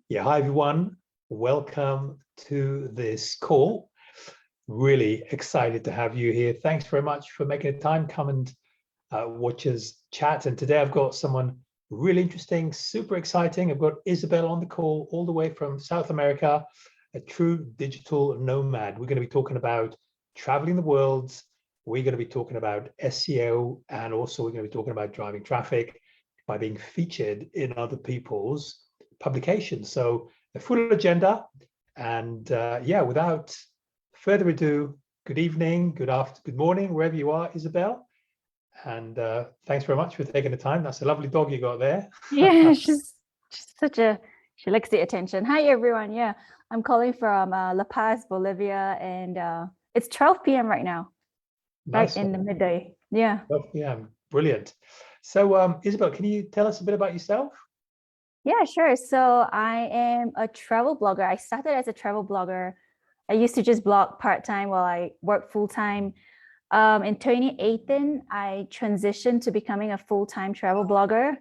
Yeah, hi everyone. Welcome to this call. Really excited to have you here. Thanks very much for making the time. Come and watch us chat. And today I've got someone really interesting, super exciting. I've got Isabel on the call all the way from South America, a true digital nomad. We're going to be talking about traveling the world. We're going to be talking about SEO, and also we're going to be talking about driving traffic by being featured in other people's publications. So a full agenda. And yeah, without further ado, good evening, good morning, wherever you are, Isabel. And thanks very much for taking the time. That's a lovely dog you got there. Yeah, she's she likes the attention. Hi everyone. Yeah, I'm calling from La Paz, Bolivia, and it's 12 p.m. right now, Nice right in one. the midday. Yeah. Yeah, brilliant. So Isabel, can you tell us a bit about yourself? Yeah, sure. So I am a travel blogger. I started as a travel blogger. I used to just blog part-time while I work full-time. In 2018, I transitioned to becoming a full-time travel blogger.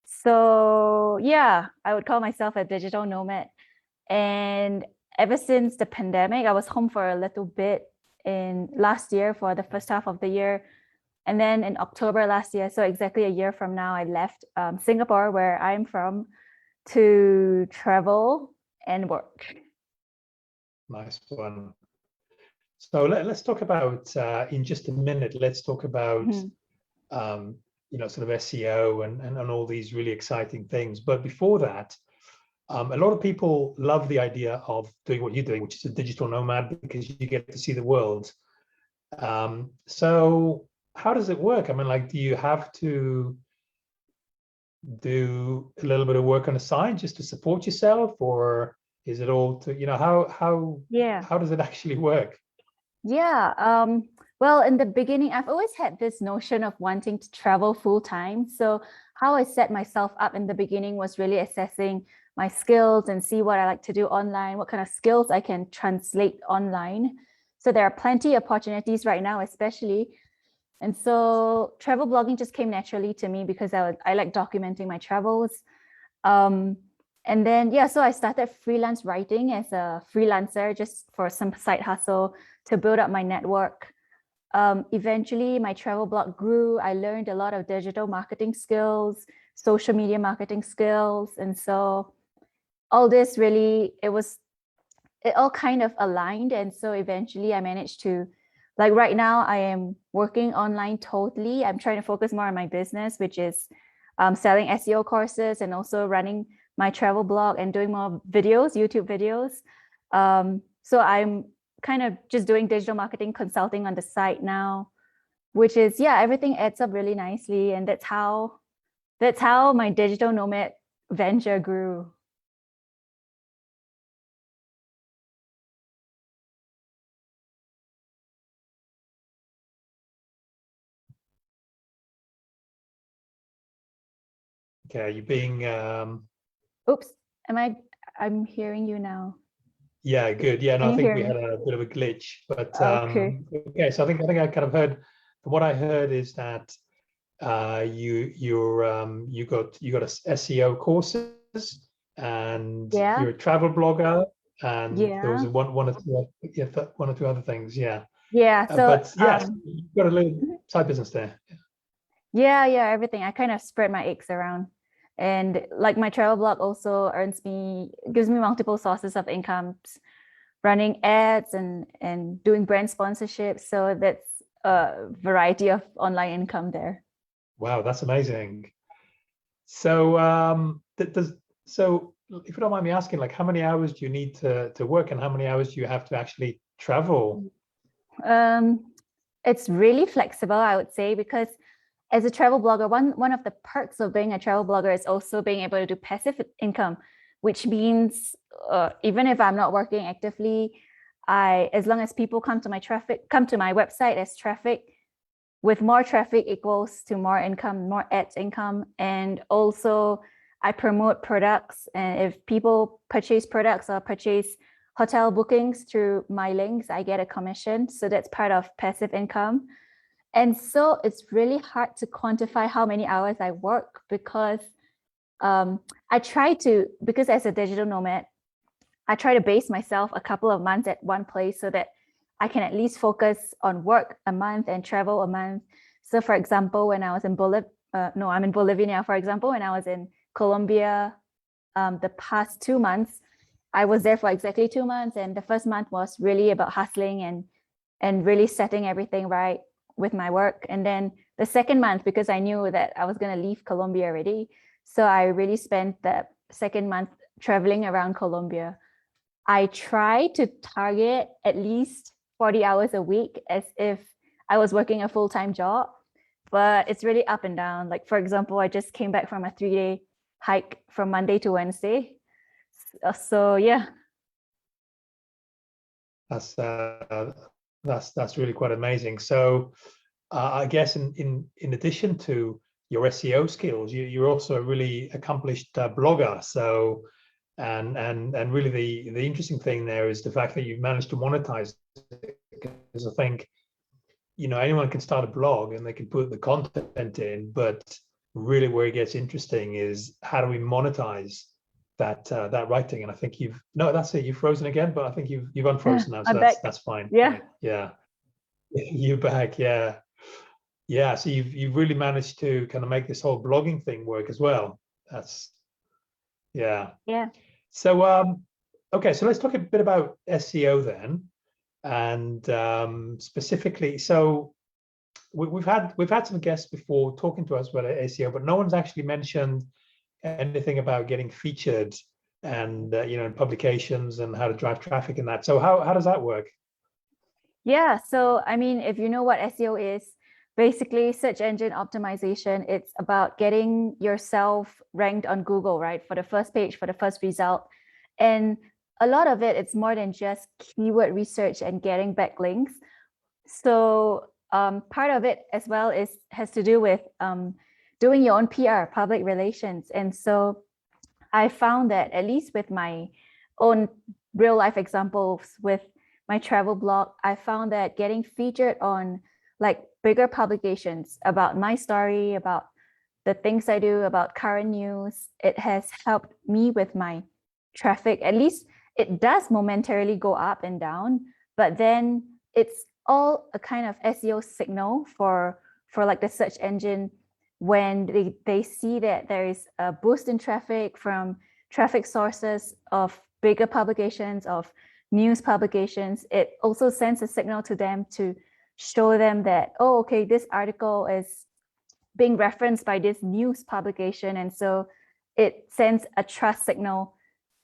So yeah, I would call myself a digital nomad. And ever since the pandemic, I was home for a little bit in last year for the first half of the year. And then in October last year, so exactly a year from now, I left Singapore, where I'm from, to travel and work. Nice one. So let's talk about, in just a minute, let's talk about, sort of SEO and all these really exciting things. But before that, a lot of people love the idea of doing what you're doing, which is a digital nomad, because you get to see the world. So how does it work? I mean, like, do you have to do a little bit of work on the side just to support yourself, or is it all to, how does it actually work? Yeah. Well, in the beginning, I've always had this notion of wanting to travel full time. So how I set myself up in the beginning was really assessing my skills and see what I like to do online, what kind of skills I can translate online. So there are plenty of opportunities right now, especially. And so travel blogging just came naturally to me because I like documenting my travels. And then, yeah, so I started freelance writing as a freelancer just for some side hustle to build up my network. Eventually, my travel blog grew. I learned a lot of digital marketing skills, social media marketing skills. And so all this really, it all kind of aligned. And so eventually I managed to, like right now, I am working online totally. I'm trying to focus more on my business, which is selling SEO courses and also running my travel blog and doing more videos, YouTube videos. So I'm kind of just doing digital marketing consulting on the side now, which is, yeah, everything adds up really nicely. And that's how my digital nomad venture grew. Okay, are you being Oops, I'm hearing you now. yeah, good. Yeah, no, Can I you think hear we me? had a bit of a glitch, but Okay. okay. So I think I kind of heard. What I heard is that you got SEO courses, and Yeah. you're a travel blogger, and there was Yeah. one or two, yeah, one or two other things. Yeah, Yeah. So but yes, you've got a little side business there. yeah, everything. I kind of spread my eggs around. And like my travel blog also gives me multiple sources of incomes, running ads and doing brand sponsorships. So that's a variety of online income there. Wow, that's amazing. So so if you don't mind me asking, like, how many hours do you need to work, and how many hours do you have to actually travel? It's really flexible, I would say, because as a travel blogger, one of the perks of being a travel blogger is also being able to do passive income, which means even if I'm not working actively, as long as people come to my website as traffic, with more traffic equals to more income, more ads income. And also I promote products, and if people purchase products or purchase hotel bookings through my links, I get a commission. So that's part of passive income. And so it's really hard to quantify how many hours I work, because I I try to, because as a digital nomad, I try to base myself a couple of months at one place so that I can at least focus on work a month and travel a month. So for example, when I was in I'm in Bolivia now. For example, when I was in Colombia, the past 2 months, I was there for exactly 2 months. And the first month was really about hustling and really setting everything right with my work. And then the second month, because I knew that I was going to leave Colombia already, so I really spent the second month traveling around Colombia. I try to target at least 40 hours a week as if I was working a full-time job, but it's really up and down. Like, for example, I just came back from a 3-day hike from Monday to Wednesday. So yeah. That's really quite amazing. So I guess in addition to your SEO skills, you're also a really accomplished blogger. So and really the interesting thing there is the fact that you've managed to monetize it, because I think, you know, anyone can start a blog and they can put the content in, but really where it gets interesting is how do we monetize that writing. And I think that's it, you've frozen again, but I think you've unfrozen now, so that's fine. Yeah. Yeah. You're back. Yeah. So you've really managed to kind of make this whole blogging thing work as well. That's yeah. So okay, so let's talk a bit about SEO then, and specifically, so we've had some guests before talking to us about SEO, but no one's actually mentioned anything about getting featured and you know, in publications and how to drive traffic in that. So how does that work? Yeah, so I mean, if you know what SEO is, basically search engine optimization, it's about getting yourself ranked on Google, right? For the first page, for the first result. And a lot of it's more than just keyword research and getting backlinks. So part of it as well has to do with doing your own PR, public relations. And so I found that, at least with my own real life examples with my travel blog, I found that getting featured on like bigger publications about my story, about the things I do, about current news, it has helped me with my traffic. At least it does momentarily go up and down, but then it's all a kind of SEO signal for like the search engine. When they see that there is a boost in traffic from traffic sources of bigger publications, of news publications, it also sends a signal to them to show them that, oh, okay, this article is being referenced by this news publication. And so it sends a trust signal.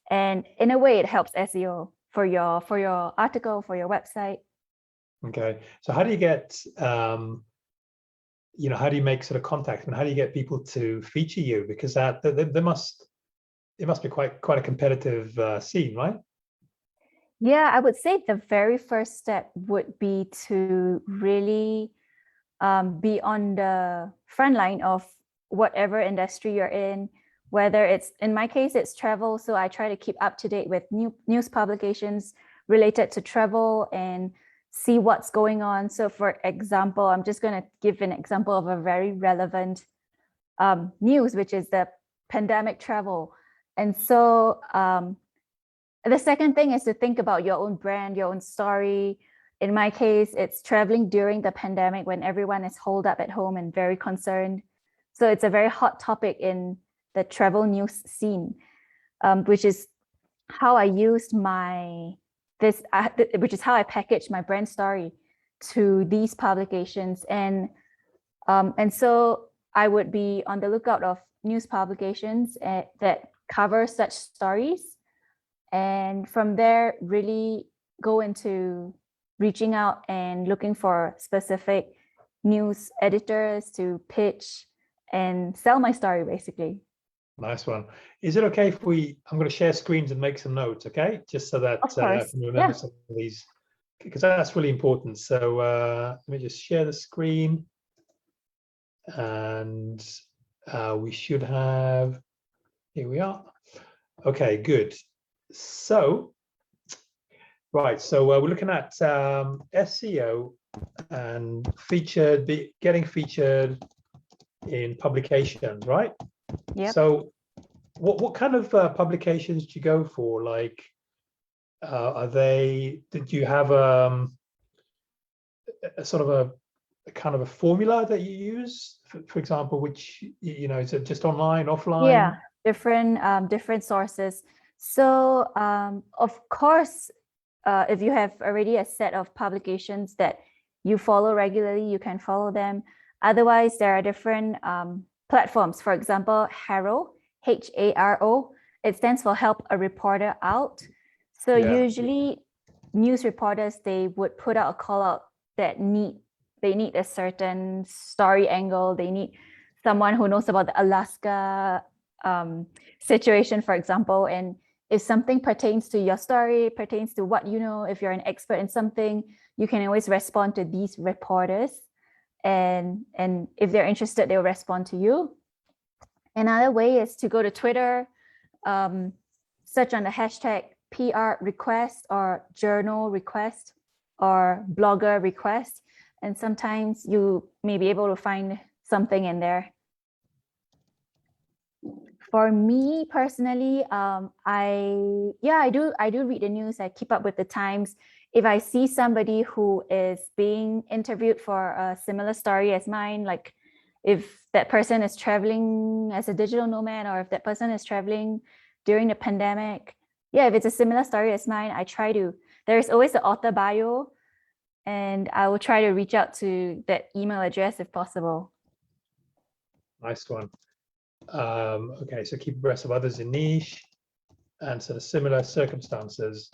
And in a way, it helps SEO for your article, for your website. Okay. So how do you get, you know, how do you make sort of contact, and how do you get people to feature you? Because it must be quite a competitive scene, right? Yeah, I would say the very first step would be to really be on the front line of whatever industry you're in, whether it's, in my case, it's travel. So I try to keep up to date with news publications related to travel and see what's going on. So for example, I'm just going to give an example of a very relevant news, which is the pandemic travel. And so the second thing is to think about your own brand, your own story. In my case, it's traveling during the pandemic when everyone is holed up at home and very concerned. So it's a very hot topic in the travel news scene, which is how I used which is how I packaged my brand story to these publications. And so I would be on the lookout of news publications that cover such stories. And from there, really go into reaching out and looking for specific news editors to pitch and sell my story, basically. Nice one. Is it okay if I'm going to share screens and make some notes, okay? Just so that I can remember some of these, because that's really important. So let me just share the screen, and we should have, here we are. Okay, good. So, right, so we're looking at SEO and getting featured in publications, right? Yeah. So what kind of publications do you go for? Like, did you have a sort of a kind of a formula that you use, for example, which, is it just online, offline? Yeah, different sources. So of course, if you have already a set of publications that you follow regularly, you can follow them. Otherwise, there are different platforms. For example, HARO, HARO. It stands for Help a Reporter Out. So Yeah. usually news reporters, they would put out a call out that they need a certain story angle. They need someone who knows about the Alaska situation, for example. And if something pertains to your story, pertains to what you know, if you're an expert in something, you can always respond to these reporters. And if they're interested, they'll respond to you. Another way is to go to Twitter, search on the hashtag PR request or journal request or blogger request. And sometimes you may be able to find something in there. For me personally, I do read the news. I keep up with the times. If I see somebody who is being interviewed for a similar story as mine, like if that person is traveling as a digital nomad, or if that person is traveling during the pandemic, if it's a similar story as mine, there's always the author bio, and I will try to reach out to that email address if possible. Nice one. Okay, so keep abreast of others in niche and sort of similar circumstances.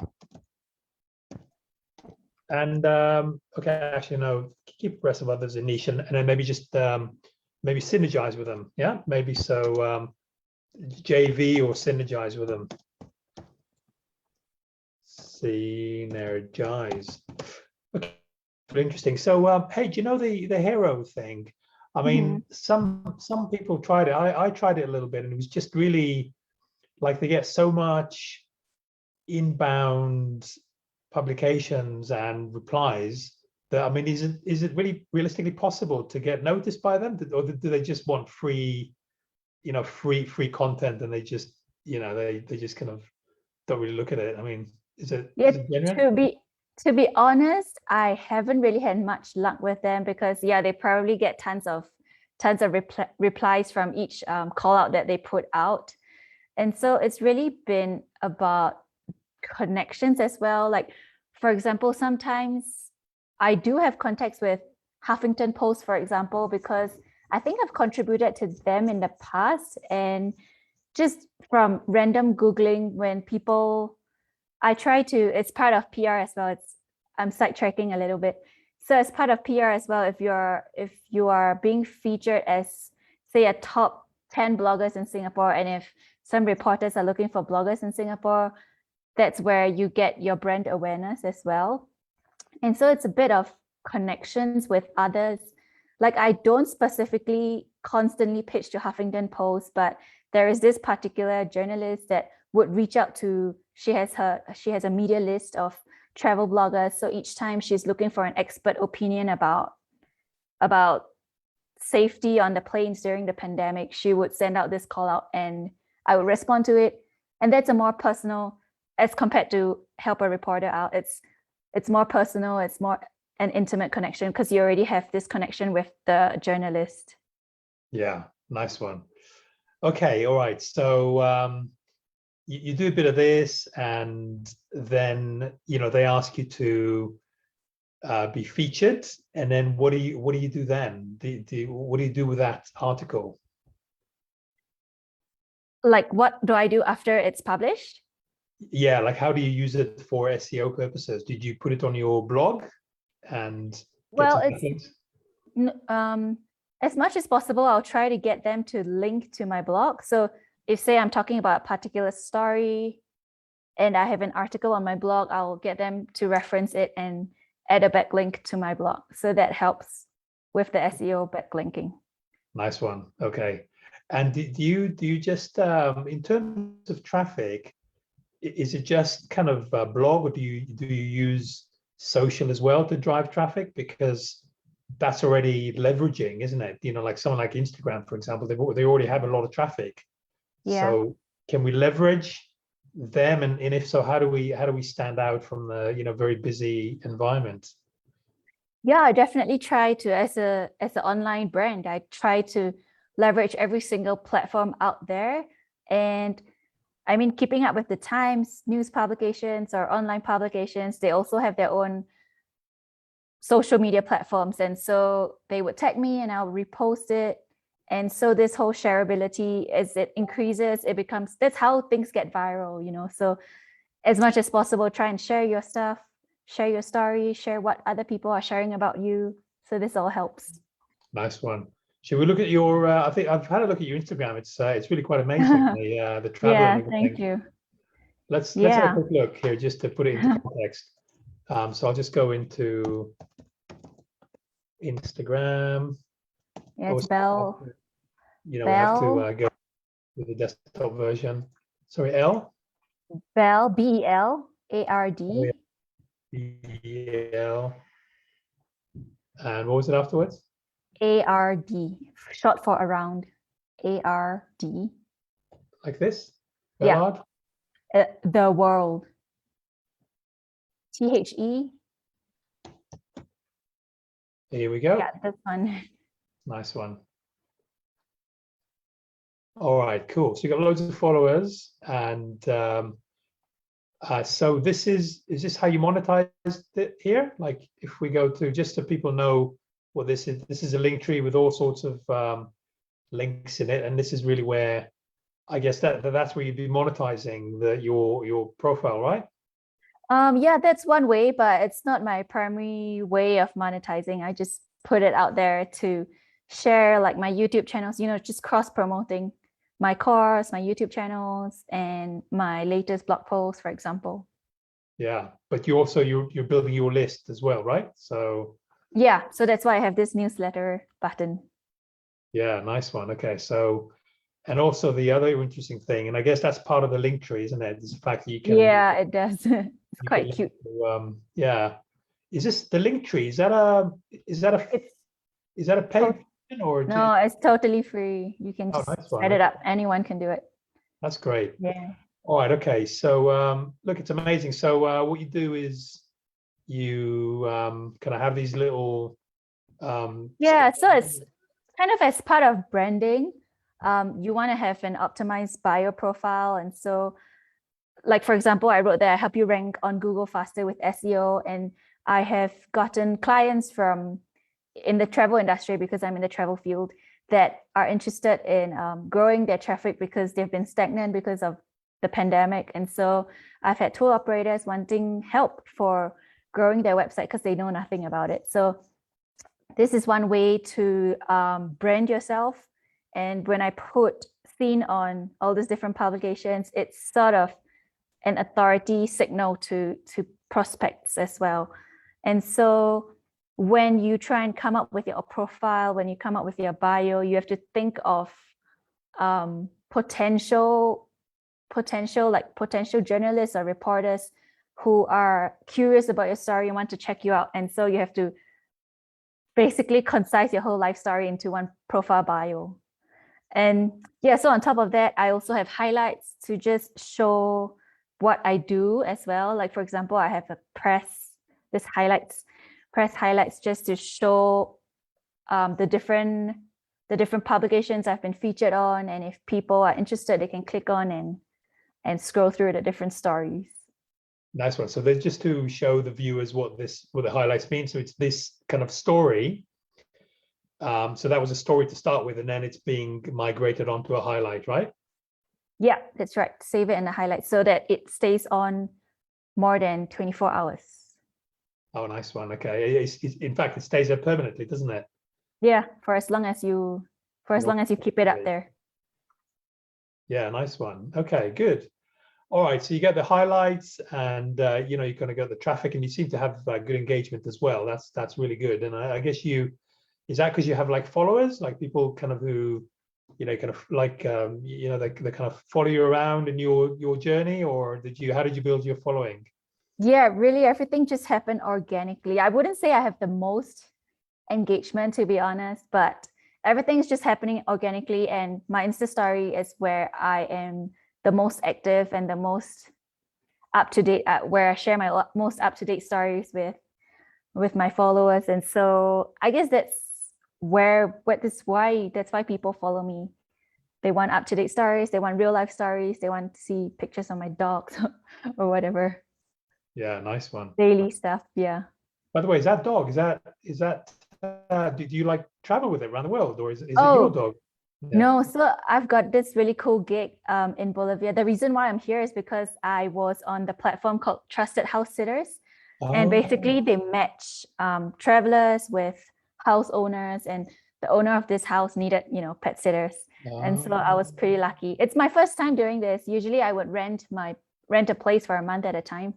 And okay, actually no, keep abreast of others in niche, and then maybe just maybe synergize with them. Yeah, maybe so JV or synergize with them. Synergize. Okay, interesting. So hey, do you know the hero thing? I mean, some people tried it. I tried it a little bit, and it was just really like they get so much inbound publications and replies that, I mean, is it really realistically possible to get noticed by them, or do they just want free content, and they just they just kind of don't really look at it? I mean, is it genuine? To be honest, I haven't really had much luck with them, because they probably get tons of replies from each call out that they put out. And so it's really been about connections as well. Like, for example, sometimes I do have contacts with Huffington Post, for example, because I think I've contributed to them in the past. And just from random Googling, when people, it's part of PR as well. I'm sidetracking a little bit. So as part of PR as well, if you are being featured as, say, a top 10 bloggers in Singapore, and if some reporters are looking for bloggers in Singapore, that's where you get your brand awareness as well. And so it's a bit of connections with others. Like, I don't specifically constantly pitch to Huffington Post, but there is this particular journalist that would reach out to, she has a media list of travel bloggers. So each time she's looking for an expert opinion about safety on the planes during the pandemic, she would send out this call out, and I would respond to it. And that's a more personal, as compared to Help a Reporter Out. It's more personal. It's more an intimate connection, because you already have this connection with the journalist. Yeah, nice one. Okay, all right. So you do a bit of this, and then they ask you to be featured, and then what do you do then? What do you do with that article? Like, what do I do after it's published? Yeah, like, how do you use it for SEO purposes? Did you put it on your blog and get some backlinks? As much as possible, I'll try to get them to link to my blog. So if, say, I'm talking about a particular story and I have an article on my blog, I'll get them to reference it and add a backlink to my blog. So that helps with the SEO backlinking. Nice one. Okay. And do you just, in terms of traffic, is it just kind of a blog, or do you use social as well to drive traffic? Because that's already leveraging, isn't it? Like someone like Instagram, for example, they already have a lot of traffic. Yeah. So can we leverage them? And if so, how do we stand out from the, very busy environment? Yeah, I definitely try to, as an online brand, I try to leverage every single platform out there. And I mean, keeping up with the Times, news publications or online publications, they also have their own social media platforms. And so they would tag me and I'll repost it. And so this whole shareability, as it increases, it becomes, that's how things get viral, So as much as possible, try and share your stuff, share your story, share what other people are sharing about you. So this all helps. Nice one. Should we look at your? I think I've had a look at your Instagram. It's really quite amazing. The travel and Yeah, everything. thank you. Let's have a quick look here just to put it into context. So I'll just go into Instagram. Yeah, it's Bell. We have to go with the desktop version. Sorry, L? Bell, BELARD. BEL. And what was it afterwards? ARD, short for around. ARD. Like this? Bellard? Yeah. The world. THE. Here we go. Yeah, this one. Nice one. All right, cool. So you got loads of followers, and so this is this how you monetize it here? Like, if we go to, just so people know what this is a link tree with all sorts of links in it, and this is really where I guess that's where you'd be monetizing your profile, right? Yeah, that's one way, but it's not my primary way of monetizing. I just put it out there to share, like, my YouTube channels, just cross promoting my course, my YouTube channels, and my latest blog posts, for example. Yeah, but you're building your list as well, right? So yeah, so that's why I have this newsletter button. Yeah, nice one. Okay, so, and also the other interesting thing, and I guess that's part of the link tree, isn't it? Is the fact that you can. Yeah, it does. It's quite cute. Yeah, is this the link tree? Is that a paid version or? No, it's totally free. You can just set it up. Anyone can do it. That's great. Yeah. All right. Okay. So look, it's amazing. So what you do is you kind of have these little. Yeah. So it's kind of as part of branding. You want to have an optimized bio profile, and so, like, for example, I wrote that I help you rank on Google faster with SEO, and I have gotten clients from in the travel industry, because I'm in the travel field, that are interested in growing their traffic because they've been stagnant because of the pandemic. And so I've had tour operators wanting help for growing their website because they know nothing about it. So this is one way to brand yourself. And when I put seen on all these different publications, it's sort of an authority signal to prospects as well. And so when you try and come up with your profile, when you come up with your bio, you have to think of potential journalists or reporters who are curious about your story and want to check you out. And so you have to basically concise your whole life story into one profile bio. And yeah, so on top of that, I also have highlights to just show what I do as well. Like, for example, I have a press highlights just to show the different publications I've been featured on, and if people are interested, they can click on and scroll through the different stories. Nice one. So they're just to show the viewers what the highlights mean. So it's this kind of story. So that was a story to start with, and then it's being migrated onto a highlight, right? Yeah, that's right. Save it in the highlights so that it stays on more than 24 hours. Oh, nice one. Okay. In fact, it stays there permanently, doesn't it? Yeah, for as long as you keep it up there. Yeah, nice one. Okay, good. All right, so you get the highlights, and you're going to get the traffic, and you seem to have good engagement as well. That's really good. And I guess is that because you have like followers, like people kind of who, kind of like they kind of follow you around in your journey, or how did you build your following? Yeah, really, everything just happened organically. I wouldn't say I have the most engagement, to be honest, but everything's just happening organically. And my Insta story is where I am the most active and the most up-to-date, where I share my most up-to-date stories with my followers. And so I guess that's why people follow me. They want up-to-date stories, they want real life stories, they want to see pictures of my dogs or whatever. Yeah, nice one. Daily stuff, yeah. By the way, is that dog, do you like travel with it around the world, or is it your dog? Yeah. No, so I've got this really cool gig in Bolivia. The reason why I'm here is because I was on the platform called Trusted House Sitters. And basically they match travelers with house owners, and the owner of this house needed, pet sitters. And so I was pretty lucky. It's my first time doing this. Usually I would rent a place for a month at a time.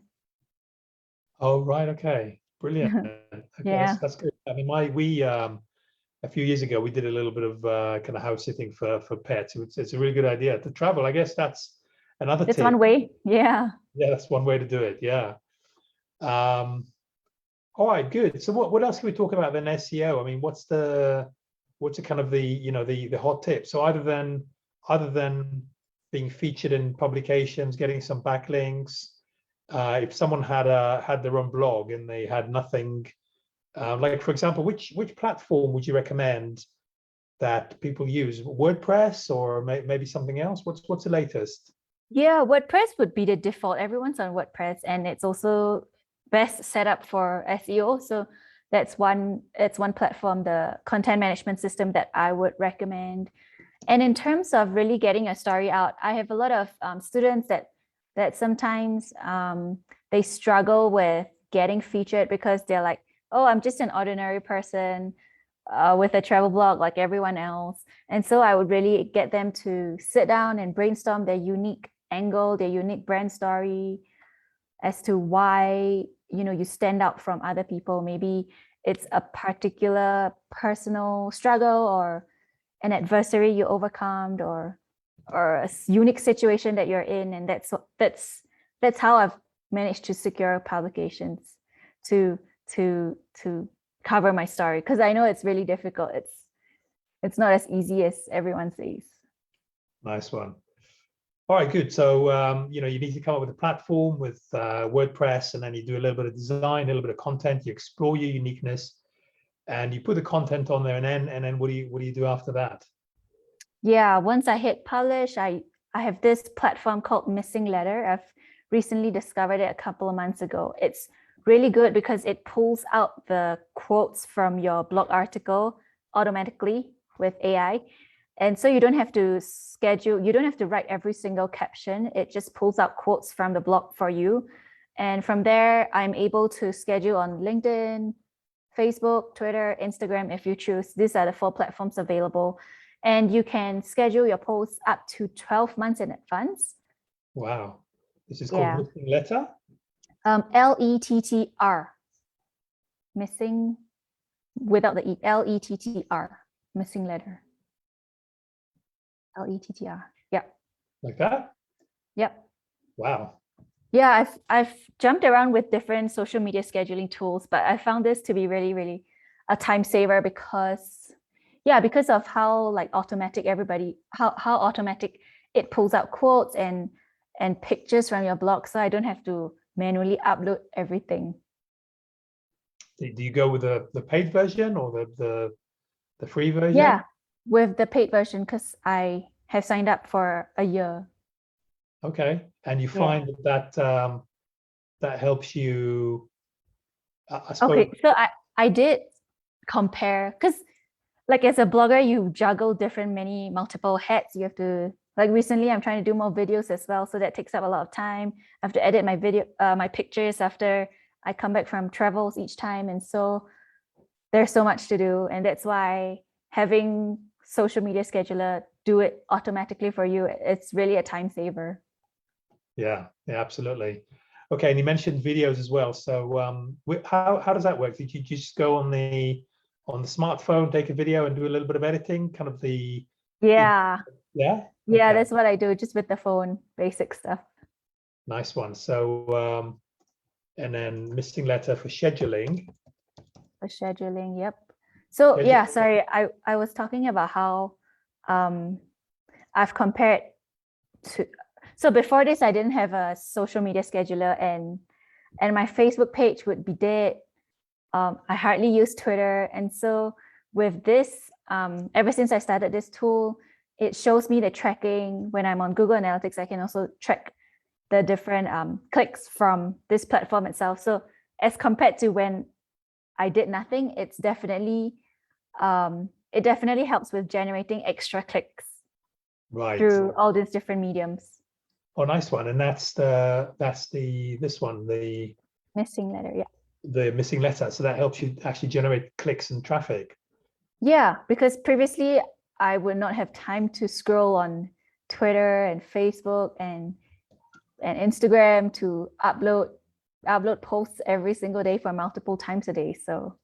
Oh, right. Okay. Brilliant. Okay, Yeah. that's good. I mean, we a few years ago, we did a little bit of kind of house sitting for pets. It's a really good idea to travel. I guess that's another tip. It's one way. Yeah. Yeah, that's one way to do it. Yeah. All right, good. So what else can we talk about then SEO? I mean, what's the kind of the hot tip? So other than being featured in publications, getting some backlinks, if someone had their own blog and they had nothing, like for example, which platform would you recommend that people use? WordPress or maybe something else? What's the latest? Yeah, WordPress would be the default. Everyone's on WordPress, and it's also best set up for SEO. So it's one platform, the content management system, that I would recommend. And in terms of really getting a story out, I have a lot of students that sometimes they struggle with getting featured because they're like, oh, I'm just an ordinary person with a travel blog like everyone else. And so I would really get them to sit down and brainstorm their unique angle, their unique brand story as to why you stand out from other people. Maybe it's a particular personal struggle or an adversary you overcome, or a unique situation that you're in, and that's how I've managed to secure publications to cover my story, because I know it's really difficult. It's not as easy as everyone says. Nice one. All right, good. So, you need to come up with a platform with WordPress, and then you do a little bit of design, a little bit of content, you explore your uniqueness, and you put the content on there, and then what do you do after that? Yeah, once I hit publish, I have this platform called Missing Letter. I've recently discovered it a couple of months ago. It's really good because it pulls out the quotes from your blog article automatically with AI. And so you don't have to write every single caption. It just pulls out quotes from the blog for you. And from there, I'm able to schedule on LinkedIn, Facebook, Twitter, Instagram, if you choose. These are the 4 platforms available. And you can schedule your posts up to 12 months in advance. Wow. This is called Missing Letter? LETTR. Missing without the E. LETTR. Missing Letter. LETTR. Yeah. Like that? Yep. Wow. Yeah, I've jumped around with different social media scheduling tools, but I found this to be really, really a time saver because of how automatic it pulls out quotes and pictures from your blog, so I don't have to manually upload everything. Do you go with the paid version or the free version? Yeah, with the paid version, because I have signed up for a year. Okay, and you find that helps you, I suppose. Okay, so I did compare, because as a blogger, you juggle multiple hats. You have to, recently I'm trying to do more videos as well, so that takes up a lot of time. I have to edit my pictures after I come back from travels each time, and so there's so much to do, and that's why having social media scheduler do it automatically for you, it's really a time saver. Yeah, absolutely. Okay, and you mentioned videos as well. So how does that work? Did you just go on the smartphone, take a video and do a little bit of editing, kind of the... Yeah. Yeah? Yeah, Okay. that's what I do, just with the phone, basic stuff. Nice one. So, and then Missing Letter for scheduling. For scheduling, yep. So yeah, sorry, I was talking about how I've compared to... So before this, I didn't have a social media scheduler, and my Facebook page would be dead. I hardly use Twitter. And so with this, ever since I started this tool, it shows me the tracking. When I'm on Google Analytics, I can also track the different clicks from this platform itself. So as compared to when I did nothing, it definitely helps with generating extra clicks through all these different mediums. Oh, nice one. And that's this one, the missing letter. Yeah. The missing letter. So that helps you actually generate clicks and traffic. Yeah, because previously I would not have time to scroll on Twitter and Facebook and Instagram to upload posts every single day for multiple times a day. So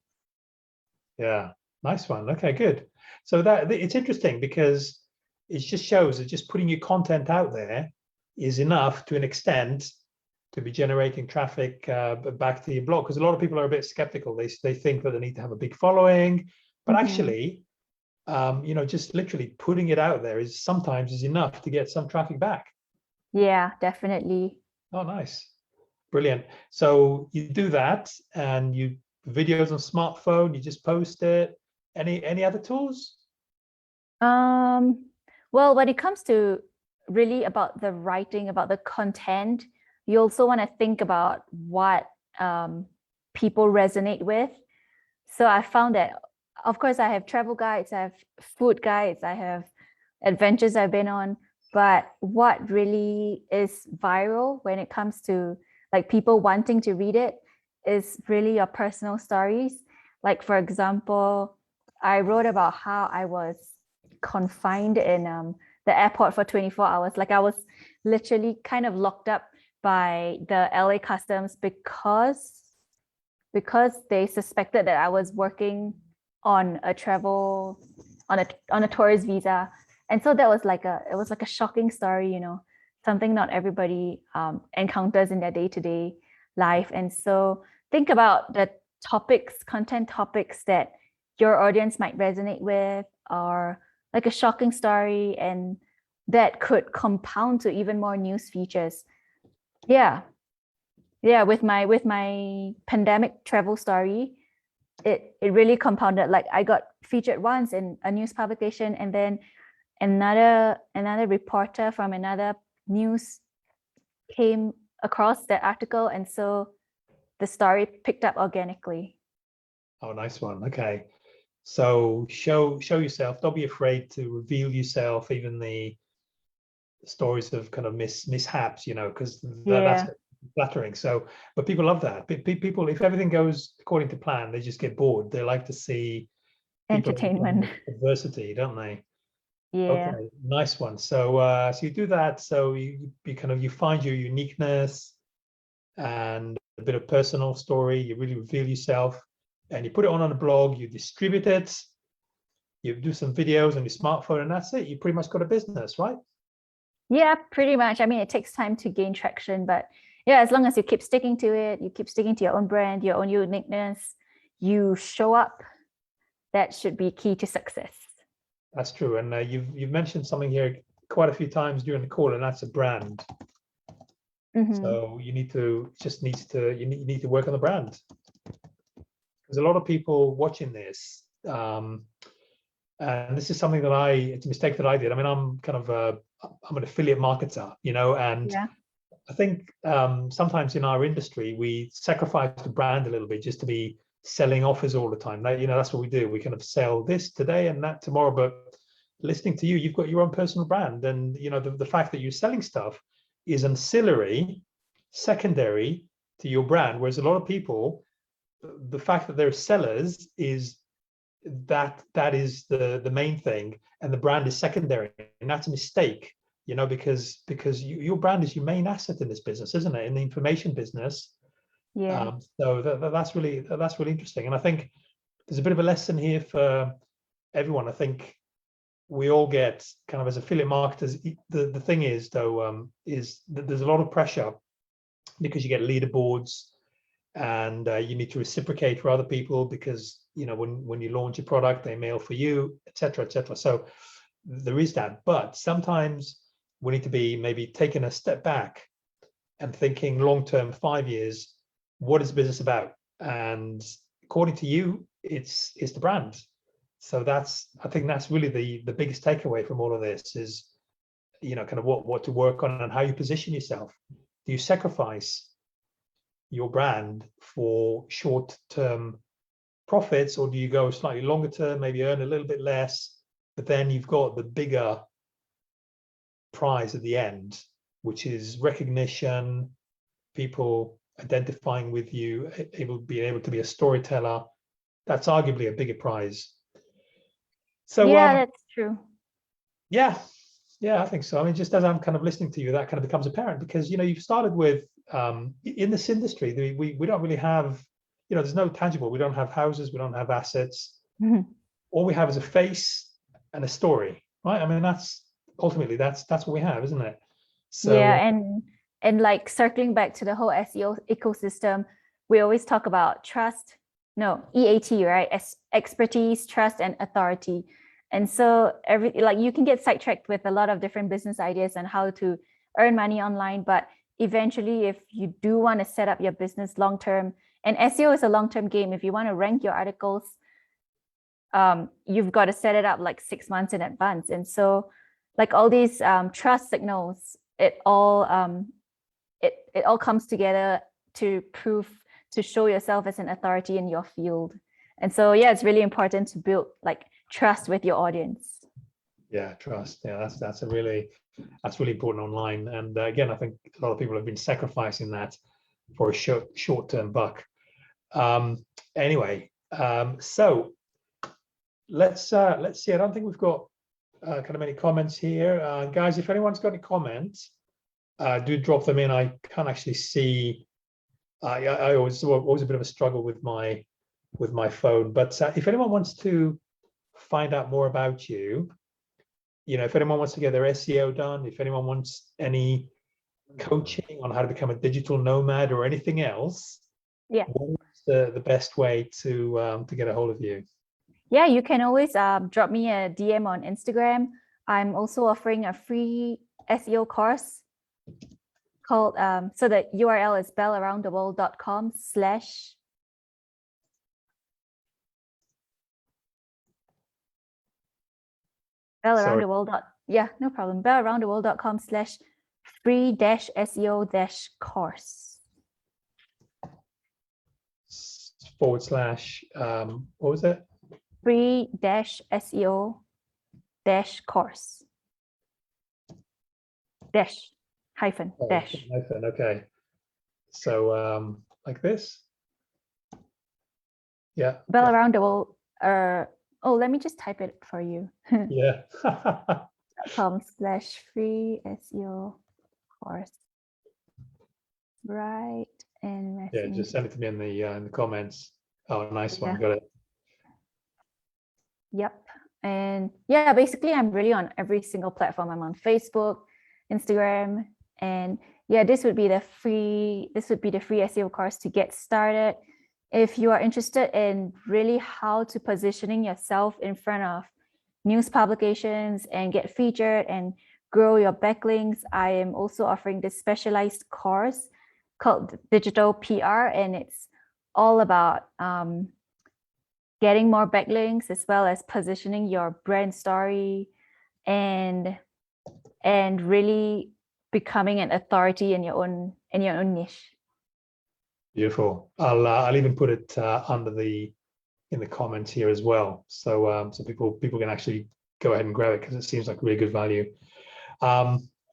yeah, nice one. Okay, good. So that it's interesting because it just shows that just putting your content out there is enough to an extent to be generating traffic back to your blog, because a lot of people are a bit skeptical. They think that they need to have a big following, but actually, just literally putting it out there is sometimes enough to get some traffic back. Yeah, definitely. Oh, nice. Brilliant. So you do that, and you videos on smartphone, you just post it. Any other tools? Well, when it comes to really about the writing, about the content, you also want to think about what people resonate with. So I found that, of course, I have travel guides, I have food guides, I have adventures I've been on, but what really is viral when it comes to like people wanting to read it is really your personal stories. Like, for example, I wrote about how I was confined in the airport for 24 hours. Like I was literally kind of locked up by the LA customs because they suspected that I was working on a tourist visa. And so that was like a shocking story, something not everybody encounters in their day-to-day life. And so think about the content topics that your audience might resonate with, or like a shocking story, and that could compound to even more news features. Yeah. With my pandemic travel story, it really compounded. Like I got featured once in a news publication, and then another reporter from another news came across that article, and so the story picked up organically. Oh, nice one. Okay. So show yourself. Don't be afraid to reveal yourself, even the stories of kind of mishaps, because that's flattering. So, but people love that. People, if everything goes according to plan, they just get bored. They like to see entertainment, adversity, don't they? Yeah. Okay, nice one. So, so you do that. So you find your uniqueness and a bit of personal story. You really reveal yourself, and you put it on a blog. You distribute it. You do some videos on your smartphone, and that's it. You pretty much got a business, right? Yeah, pretty much. I mean, it takes time to gain traction, but yeah, as long as you keep sticking to it, you keep sticking to your own brand, your own uniqueness, you show up, that should be key to success. That's true. And you've mentioned something here quite a few times during the call, and that's a brand. So you need to work on the brand. There's a lot of people watching this, and this is something that it's a mistake that I did. I mean, I'm an affiliate marketer, and I think sometimes in our industry we sacrifice the brand a little bit just to be selling offers all the time. That's what we do. We kind of sell this today and that tomorrow. But listening to you, you've got your own personal brand, and the fact that you're selling stuff is ancillary, secondary to your brand. Whereas a lot of people, the fact that they're sellers is that is the main thing, and the brand is secondary, and that's a mistake. Because your brand is your main asset in this business, isn't it? In the information business. So that's really interesting, and I think there's a bit of a lesson here for everyone. I think we all get kind of, as affiliate marketers, the thing is though, is that there's a lot of pressure because you get leaderboards, and you need to reciprocate for other people because when you launch a product, they mail for you, etc. So there is that. But sometimes we need to be maybe taking a step back and thinking long-term, 5 years, what is business about? And according to you, it's the brand. So I think that's really the biggest takeaway from all of this is, kind of what to work on and how you position yourself. Do you sacrifice your brand for short-term profits, or do you go slightly longer term, maybe earn a little bit less, but then you've got the bigger prize at the end, which is recognition, people identifying with you, being able to be a storyteller. That's arguably a bigger prize. So yeah, that's true. Yeah, I think so. I mean, just as I'm kind of listening to you, that kind of becomes apparent because you've started with in this industry, we don't really have, there's no tangible. We don't have houses, we don't have assets. All we have is a face and a story, right? I mean, that's ultimately that's what we have, isn't it? So yeah, and like circling back to the whole SEO ecosystem, we always talk about EAT, right? Expertise, trust, and authority. And so you can get sidetracked with a lot of different business ideas on how to earn money online, but eventually, if you do want to set up your business long term, and SEO is a long term game. If you want to rank your articles, you've got to set it up like 6 months in advance. And so, like all these trust signals, it all comes together to show yourself as an authority in your field. And so, yeah, it's really important to build like trust with your audience. Yeah, trust. Yeah, that's really important online. And again, I think a lot of people have been sacrificing that for a short-term buck. Anyway, so let's see. I don't think we've got kind of any comments here, guys. If anyone's got any comments, do drop them in. I can't actually see. I always a bit of a struggle with my phone. But if anyone wants to find out more about you, if anyone wants to get their SEO done, if anyone wants any coaching on how to become a digital nomad or anything else, what's the best way to get a hold of you? Yeah, you can always drop me a DM on Instagram. I'm also offering a free SEO course called, so the URL is bellaroundtheworld.com/ bellaroundtheworld.com/ free-SEO-course. / what was it? free-SEO-course. Hyphen. Okay. So like this? Yeah. Bell Around the World. Let me just type it for you. Yeah. .com/ free SEO course. Right. And yeah, just send it to me in the comments. Oh, nice one. Got it. Yep. And yeah, basically I'm really on every single platform. I'm on Facebook, Instagram, and yeah, this would be the free SEO course to get started. If you are interested in really how to positioning yourself in front of news publications and get featured and grow your backlinks, I am also offering this specialized course called Digital PR, and it's all about getting more backlinks as well as positioning your brand story and really becoming an authority in your own niche. Beautiful. I'll even put it in the comments here as well, so people can actually go ahead and grab it because it seems like really good value.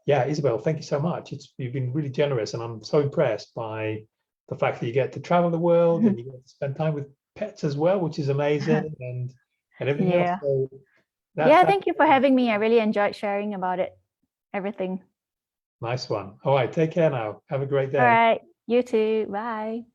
Yeah, Isabel, thank you so much. You've been really generous, and I'm so impressed by the fact that you get to travel the world and you get to spend time with pets as well, which is amazing, and everything else. So thank you for having me. I really enjoyed sharing about it, everything. Nice one. All right, take care now. Have a great day. All right, you too. Bye.